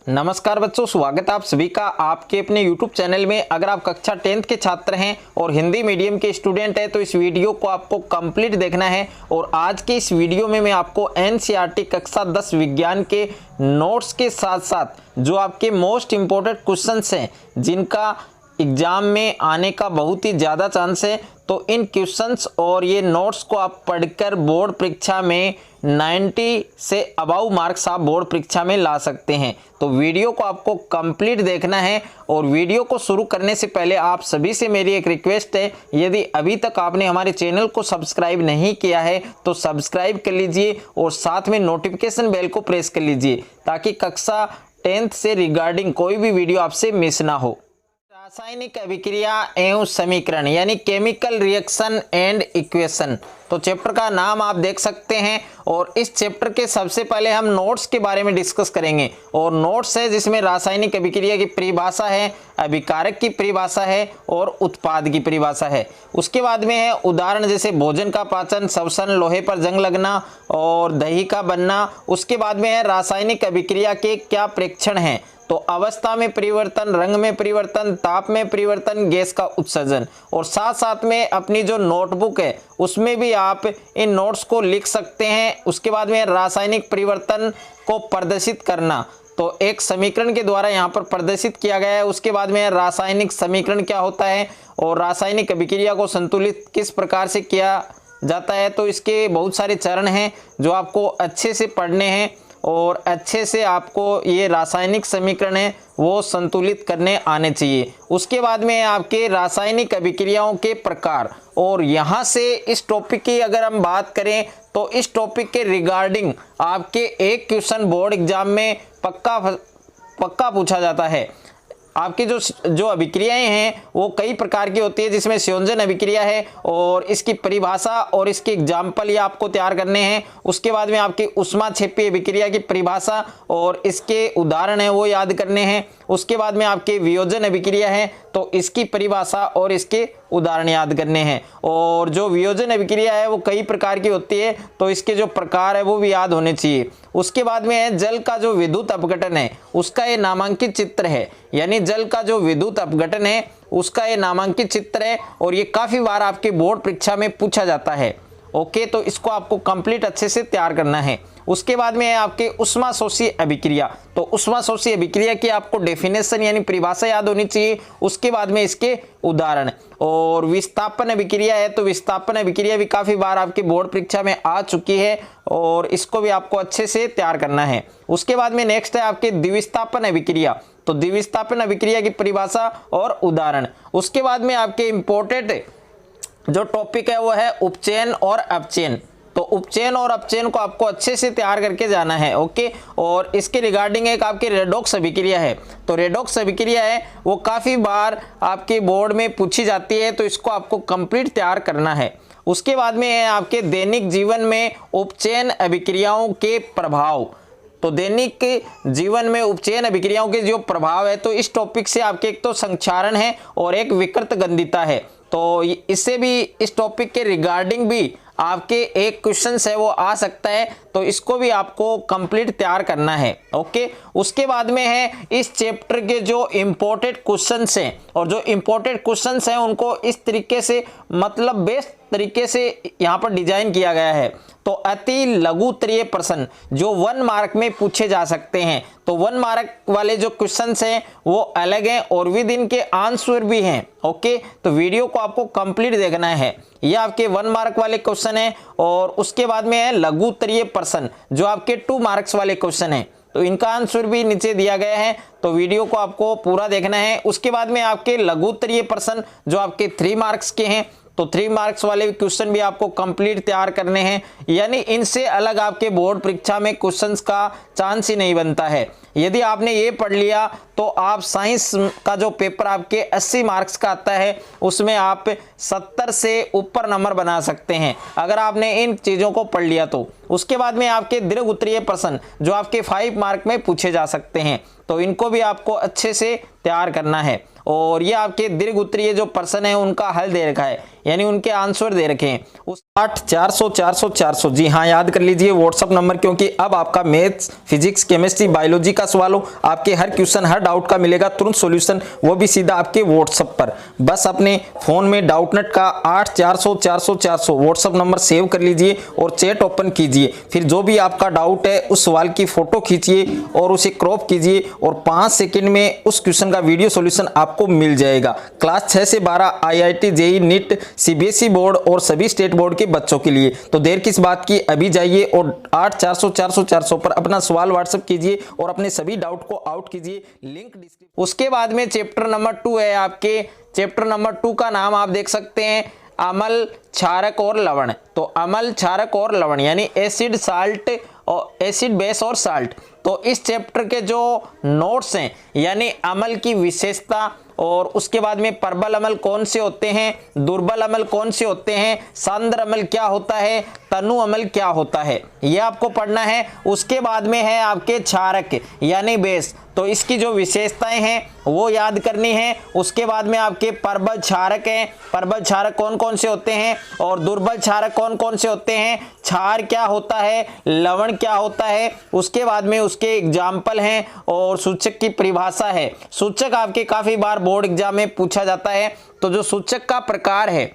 नमस्कार बच्चों, स्वागत है आप सभी का आपके अपने YouTube चैनल में। अगर आप कक्षा 10th के छात्र हैं और हिंदी मीडियम के स्टूडेंट हैं तो इस वीडियो को आपको कंप्लीट देखना है। और आज के इस वीडियो में मैं आपको NCERT कक्षा 10 विज्ञान के नोट्स के साथ साथ जो आपके मोस्ट इम्पोर्टेंट क्वेश्चंस हैं जिनका एग्जाम में आने का बहुत ही ज़्यादा चांस है, तो इन क्वेश्चंस और ये नोट्स को आप पढ़कर बोर्ड परीक्षा में 90 से अबाउ मार्क्स आप बोर्ड परीक्षा में ला सकते हैं। तो वीडियो को आपको कंप्लीट देखना है। और वीडियो को शुरू करने से पहले आप सभी से मेरी एक रिक्वेस्ट है, यदि अभी तक आपने हमारे चैनल को सब्सक्राइब नहीं किया है तो सब्सक्राइब कर लीजिए और साथ में नोटिफिकेशन बेल को प्रेस कर लीजिए ताकि कक्षा 10th से रिगार्डिंग कोई भी वीडियो आपसे मिस ना हो। रासायनिक अभिक्रिया एवं समीकरण यानी केमिकल रिएक्शन एंड इक्वेशन, तो चैप्टर का नाम आप देख सकते हैं। और इस चैप्टर के सबसे पहले हम नोट्स के बारे में डिस्कस करेंगे। और नोट्स है जिसमें रासायनिक अभिक्रिया की परिभाषा है, अभिकारक की परिभाषा है और उत्पाद की परिभाषा है। उसके बाद में है उदाहरण जैसे भोजन का पाचन, श्वसन, लोहे पर जंग लगना और दही का बनना। उसके बाद में है रासायनिक अभिक्रिया के क्या प्रेक्षण हैं, तो अवस्था में परिवर्तन, रंग में परिवर्तन, ताप में परिवर्तन, गैस का उत्सर्जन। और साथ साथ में अपनी जो नोटबुक है उसमें भी आप इन नोट्स को लिख सकते हैं। उसके बाद में रासायनिक परिवर्तन को प्रदर्शित करना, तो एक समीकरण के द्वारा यहाँ पर प्रदर्शित किया गया है। उसके बाद में रासायनिक समीकरण क्या होता है और रासायनिक अभिक्रिया को संतुलित किस प्रकार से किया जाता है, तो इसके बहुत सारे चरण हैं जो आपको अच्छे से पढ़ने हैं और अच्छे से आपको ये रासायनिक समीकरण है वो संतुलित करने आने चाहिए। उसके बाद में आपके रासायनिक अभिक्रियाओं के प्रकार। और यहाँ से इस टॉपिक की अगर हम बात करें तो इस टॉपिक के रिगार्डिंग आपके एक क्वेश्चन बोर्ड एग्जाम में पक्का पूछा जाता है। आपकी जो अभिक्रियाएं हैं वो कई प्रकार की होती है, जिसमें संयोजन अभिक्रिया है और इसकी परिभाषा और इसके एग्जाम्पल ये आपको तैयार करने हैं। उसके बाद में आपकी ऊष्माक्षेपी अभिक्रिया की परिभाषा और इसके उदाहरण है वो याद करने हैं। उसके बाद में आपके वियोजन अभिक्रिया है तो इसकी परिभाषा और इसके उदाहरण याद करने हैं। और जो वियोजन अभिक्रिया है वो कई प्रकार की होती है तो इसके जो प्रकार है वो भी याद होने चाहिए। उसके बाद में है जल का जो विद्युत अपघटन है उसका ये नामांकित चित्र है, यानी जल का जो विद्युत अपघटन है उसका ये नामांकित चित्र है और ये काफी बार आपके बोर्ड परीक्षा में पूछा जाता है। ओके, तो इसको आपको कंप्लीट अच्छे से तैयार करना है। उसके बाद में है आपके ऊष्माशोषी अभिक्रिया, तो ऊष्माशोषी अभिक्रिया की आपको डेफिनेशन यानी परिभाषा याद होनी चाहिए। उसके बाद में इसके उदाहरण। और विस्थापन अभिक्रिया है तो विस्थापन अभिक्रिया भी काफी बार आपके बोर्ड परीक्षा में आ चुकी है और इसको भी आपको अच्छे से तैयार करना है। उसके बाद में नेक्स्ट है आपके द्विविस्थापन अभिक्रिया, तो द्विविस्थापन अभिक्रिया की परिभाषा और उदाहरण। उसके बाद में आपके इंपोर्टेंट जो टॉपिक है वो है उपचयन और अपचयन, तो उपचयन और अपचयन को आपको अच्छे से तैयार करके जाना है। ओके, और इसके रिगार्डिंग एक आपकी रेडॉक्स अभिक्रिया है, तो रेडॉक्स अभिक्रिया है वो काफ़ी बार आपके बोर्ड में पूछी जाती है तो इसको आपको कंप्लीट तैयार करना है। उसके बाद में है आपके दैनिक जीवन में उपचयन अभिक्रियाओं के प्रभाव, तो दैनिक जीवन में उपचयन अभिक्रियाओं के जो प्रभाव है तो इस टॉपिक से आपके एक तो संक्षारण है और एक विकृत गंधिता है, तो इससे भी इस टॉपिक के रिगार्डिंग भी आपके एक क्वेश्चन है वो आ सकता है, तो इसको भी आपको कंप्लीट तैयार करना है। ओके, उसके बाद में है इस चैप्टर के जो इम्पोर्टेंट क्वेश्चंस हैं और जो इम्पोर्टेंट क्वेश्चंस हैं उनको इस तरीके से मतलब बेस्ट तरीके से यहाँ पर डिजाइन किया गया है। तो अति लघु उत्तरीय प्रश्न जो 1 मार्क में पूछे जा सकते हैं, तो 1 मार्क वाले जो क्वेश्चंस हैं वो अलग हैं और विद इनके आंसर भी हैं। ओके, तो वीडियो को आपको कंप्लीट देखना है। ये आपके 1 मार्क वाले क्वेश्चन है और उसके बाद में है लघु उत्तरीय प्रश्न जो आपके 2 मार्क्स वाले क्वेश्चन है, तो इनका आंसर भी नीचे दिया गया है, तो वीडियो को आपको पूरा देखना है। उसके बाद में आपके लघु उत्तरीय प्रश्न जो आपके 3 मार्क्स के हैं, तो 3 मार्क्स वाले क्वेश्चन भी आपको कंप्लीट तैयार करने हैं, यानी इनसे अलग आपके बोर्ड परीक्षा में क्वेश्चंस का चांस ही नहीं बनता है। यदि आपने ये पढ़ लिया तो आप साइंस का जो पेपर आपके 80 मार्क्स का आता है उसमें आप 70 से ऊपर नंबर बना सकते हैं अगर आपने इन चीज़ों को पढ़ लिया तो। उसके बाद में आपके दीर्घ उत्तरीय प्रश्न जो आपके 5 मार्क में पूछे जा सकते हैं, तो इनको भी आपको अच्छे से तैयार करना है। और ये आपके दीर्घ उत्तरीय जो प्रश्न है उनका हल दे रखा है, यानी उनके आंसर दे रखे हैं उस 8 400 जी हाँ, याद कर लीजिए व्हाट्सअप नंबर, क्योंकि अब आपका मैथ्स, फिजिक्स, केमिस्ट्री, बायोलॉजी का सवाल हो, आपके हर क्वेश्चन, हर डाउट का मिलेगा तुरंत सॉल्यूशन, वो भी सीधा आपके व्हाट्सअप पर। बस अपने फोन में डाउटनेट का 8 400 व्हाट्सअप नंबर सेव कर लीजिए और चैट ओपन कीजिए। फिर जो भी आपका डाउट है उस सवाल की फोटो खींचिए और उसे क्रॉप कीजिए और 5 सेकंड में उस क्वेश्चन का वीडियो सॉल्यूशन आपको मिल जाएगा। क्लास 6 से 12 IIT, JEE, NEET, CBSE board और सभी स्टेट बोर्ड के बच्चों के लिए। तो देर किस बात की, अभी जाइए और 8 400 पर अपना सवाल व्हाट्सएप कीजिए और अपने सभी डाउट को आउट कीजिए। Link description. उसके बाद में चैप्टर नंबर 2 है आपके। चैप्टर नंबर 2 का नाम आप देख सकते हैं अम्ल, क्षारक और लवण। तो अम्ल, क्षारक और लवण यानी एसिड, साल्ट और एसिड, बेस और साल्ट। तो इस चैप्टर के जो नोट्स हैं यानी अम्ल की विशेषता और उसके बाद में प्रबल अम्ल कौन से होते हैं, दुर्बल अम्ल कौन से होते हैं, सांद्र अम्ल क्या होता है, तनु अम्ल क्या होता है, ये आपको पढ़ना है। उसके बाद में है आपके क्षारक यानी बेस, तो इसकी जो विशेषताएं हैं वो याद करनी है। उसके बाद में आपके प्रबल क्षारक हैं, प्रबल क्षारक कौन कौन से होते हैं और दुर्बल क्षारक कौन कौन से होते हैं, क्षार क्या होता है, लवण क्या होता है। उसके बाद में उसके एग्जाम्पल हैं और सूचक की परिभाषा है। सूचक आपके काफी बार बोर्ड एग्जाम में पूछा जाता है। तो जो सूचक का प्रकार है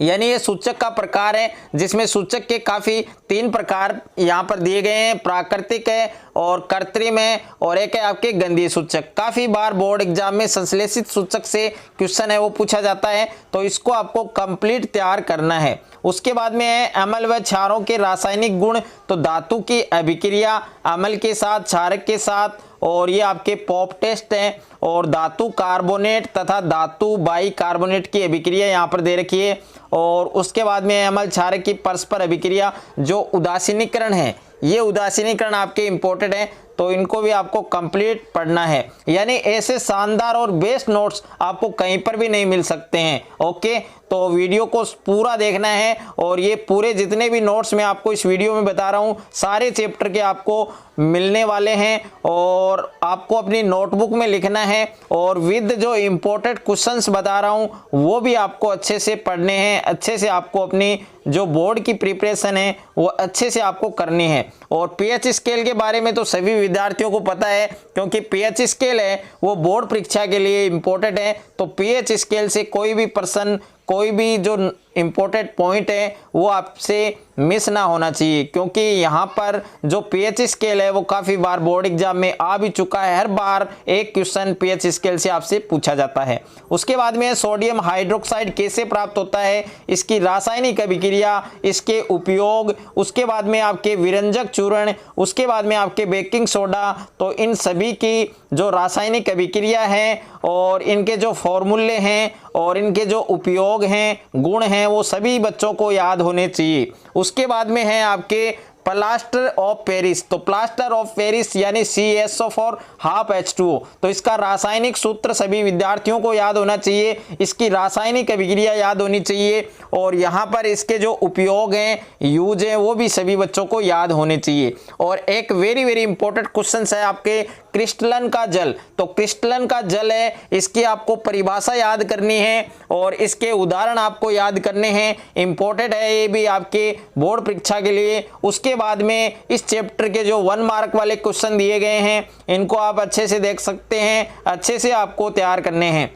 यानी ये सूचक का प्रकार है जिसमें सूचक के काफी 3 प्रकार यहाँ पर दिए गए हैं, प्राकृतिक है और कृत्रिम है और एक है आपके गंधीय सूचक। काफी बार बोर्ड एग्जाम में संश्लेषित सूचक से क्वेश्चन है वो पूछा जाता है, तो इसको आपको कंप्लीट तैयार करना है। उसके बाद में है अम्ल व क्षारों के रासायनिक गुण। तो धातु की अभिक्रिया अम्ल के साथ, क्षारक के साथ, और ये आपके पॉप टेस्ट है। और धातु कार्बोनेट तथा धातु बाई कार्बोनेट की अभिक्रिया यहाँ पर दे रखी है। और उसके बाद में अम्ल क्षारक की परस्पर अभिक्रिया जो उदासीनीकरण है, ये उदासीनीकरण आपके इंपॉर्टेंट है, तो इनको भी आपको कंप्लीट पढ़ना है। यानी ऐसे शानदार और बेस्ट नोट्स आपको कहीं पर भी नहीं मिल सकते हैं। ओके, तो वीडियो को पूरा देखना है और ये पूरे जितने भी नोट्स मैं आपको इस वीडियो में बता रहा हूँ सारे चैप्टर के आपको मिलने वाले हैं और आपको अपनी नोटबुक में लिखना है और विद जो इम्पोर्टेंट क्वेश्चंस बता रहा हूँ वो भी आपको अच्छे से पढ़ने हैं। अच्छे से आपको अपनी जो बोर्ड की प्रिपरेशन है वो अच्छे से आपको करनी है। और पीएच स्केल के बारे में तो सभी विद्यार्थियों को पता है, क्योंकि पीएच स्केल है वो बोर्ड परीक्षा के लिए इम्पोर्टेंट है। तो पीएच स्केल से कोई भी पर्सन, कोई भी जो इम्पोर्टेंट पॉइंट है वो आपसे मिस ना होना चाहिए, क्योंकि यहाँ पर जो पीएच स्केल है वो काफ़ी बार बोर्ड एग्जाम में आ भी चुका है। हर बार एक क्वेश्चन पीएच स्केल से आपसे पूछा जाता है। उसके बाद में सोडियम हाइड्रोक्साइड कैसे प्राप्त होता है, इसकी रासायनिक अभिक्रिया, इसके उपयोग, उसके बाद में आपके विरंजक चूर्ण, उसके बाद में आपके बेकिंग सोडा। तो इन सभी की जो रासायनिक अभिक्रिया है और इनके जो फॉर्मूले हैं और इनके जो उपयोग हैं, गुण हैं, वो सभी बच्चों को याद होने चाहिए। उसके बाद में है आपके प्लास्टर ऑफ पेरिस। तो प्लास्टर ऑफ पेरिस यानी CaSO फॉर हाफ H2O। तो इसका रासायनिक सूत्र सभी विद्यार्थियों को याद होना चाहिए, इसकी रासायनिक अभिक्रिया याद होनी चाहिए और यहाँ पर इसके जो उपयोग हैं, यूज हैं, वो भी सभी बच्चों को याद होने चाहिए। और एक वेरी वेरी इंपॉर्टेंट क्वेश्चन है आपके क्रिस्टलन का जल। तो क्रिस्टलन का जल है, इसकी आपको परिभाषा याद करनी है और इसके उदाहरण आपको याद करने हैं। इंपॉर्टेंट है ये भी आपके बोर्ड परीक्षा के लिए। उसके बाद में इस चैप्टर के जो 1 मार्क वाले क्वेश्चन दिए गए हैं इनको आप अच्छे से देख सकते हैं, अच्छे से आपको तैयार करने हैं।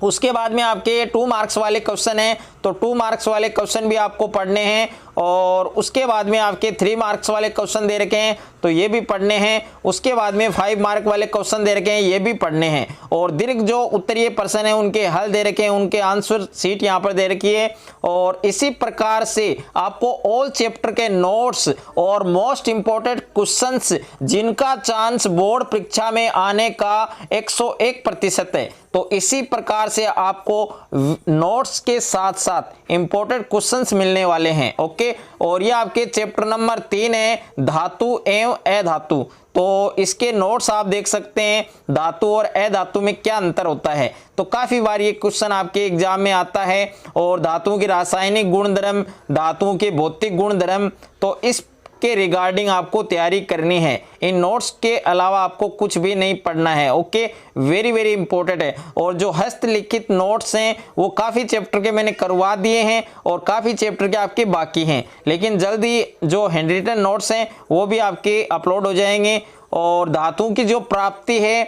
उसके बाद में आपके 2 मार्क्स वाले क्वेश्चन हैं, तो 2 मार्क्स वाले क्वेश्चन भी आपको पढ़ने हैं। और उसके बाद में आपके 3 मार्क्स वाले क्वेश्चन दे रखे हैं, तो ये भी पढ़ने हैं। उसके बाद में 5 मार्क वाले क्वेश्चन दे रखे हैं, ये भी पढ़ने हैं। और दीर्घ जो उत्तरीय प्रश्न है उनके हल दे रखे हैं, उनके आंसर शीट यहाँ पर दे रखी है। और इसी प्रकार से आपको ऑल चैप्टर के नोट्स और मोस्ट इंपॉर्टेंट क्वेश्चंस जिनका चांस बोर्ड परीक्षा में आने का 101% है, तो इसी प्रकार से आपको नोट्स के साथ साथ इंपॉर्टेंट क्वेश्चंस मिलने वाले हैं। ओके, और ये आपके चैप्टर नंबर 3 है धातु एवं अधातु। तो इसके नोट्स आप देख सकते हैं, धातु और अधातु में क्या अंतर होता है। तो काफी बार ये क्वेश्चन आपके एग्जाम में आता है। और धातुओं के रासायनिक गुणधर्म, धातुओं के भौतिक गुणधर्म, तो इस के रिगार्डिंग आपको तैयारी करनी है। इन नोट्स के अलावा आपको कुछ भी नहीं पढ़ना है। ओके, वेरी वेरी इंपॉर्टेंट है। और जो हस्तलिखित नोट्स हैं वो काफ़ी चैप्टर के मैंने करवा दिए हैं और काफ़ी चैप्टर के आपके बाकी हैं, लेकिन जल्दी जो हैंड रिटन नोट्स हैं वो भी आपके अपलोड हो जाएंगे। और धातुओं की जो प्राप्ति है,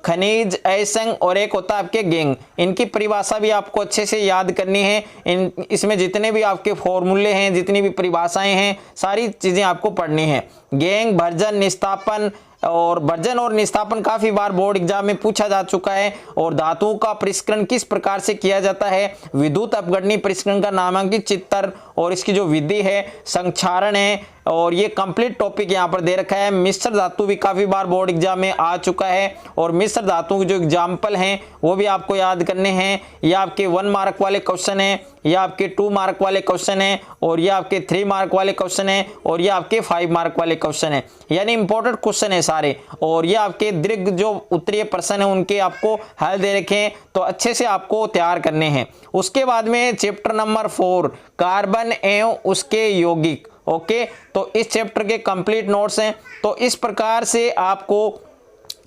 खनिज, अयस्क और एक होता है आपके गैंग, इनकी परिभाषा भी आपको अच्छे से याद करनी है। इसमें जितने भी आपके फॉर्मूले हैं, जितनी भी परिभाषाएं हैं, सारी चीज़ें आपको पढ़नी है। गैंग, भर्जन, निस्तापन, और भर्जन और निस्तापन काफी बार बोर्ड एग्जाम में पूछा जा चुका है। और धातुओं का परिष्करण किस प्रकार से किया जाता है, विद्युत अपघटनी परिष्करण का नामांकित चित्र और इसकी जो विधि है, संक्षारण है, और ये कंप्लीट टॉपिक यहाँ पर दे रखा है। मिश्र धातु भी काफी बार बोर्ड एग्जाम में आ चुका है और मिश्र धातुओं के जो एग्जाम्पल हैं वो भी आपको याद करने हैं। ये आपके 1 मार्क वाले क्वेश्चन है, ये आपके 2 मार्क वाले क्वेश्चन है, और ये आपके 3 मार्क वाले क्वेश्चन है, और ये आपके 5 मार्क वाले क्वेश्चन है, यानी इंपॉर्टेंट क्वेश्चन है सारे। और ये आपके दीर्घ जो उत्तरीय प्रश्न है उनके आपको हल दे रखे हैं, तो अच्छे से आपको तैयार करने हैं। उसके बाद में चैप्टर नंबर 4, कार्बन एवं उसके यौगिक। ओके, तो इस चैप्टर के कंप्लीट नोट्स हैं। तो इस प्रकार से आपको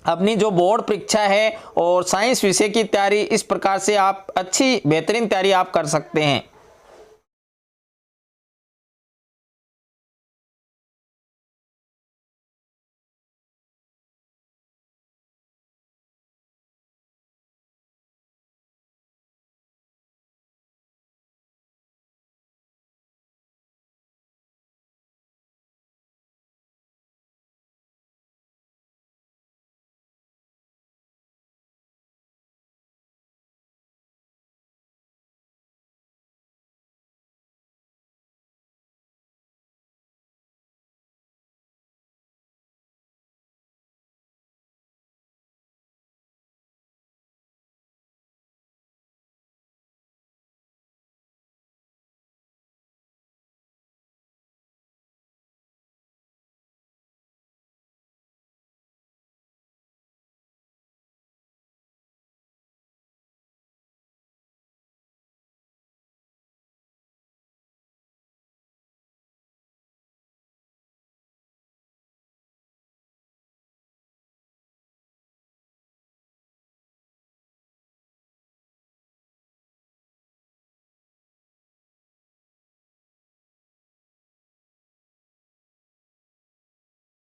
अपनी जो बोर्ड परीक्षा है और साइंस विषय की तैयारी, इस प्रकार से आप अच्छी बेहतरीन तैयारी आप कर सकते हैं।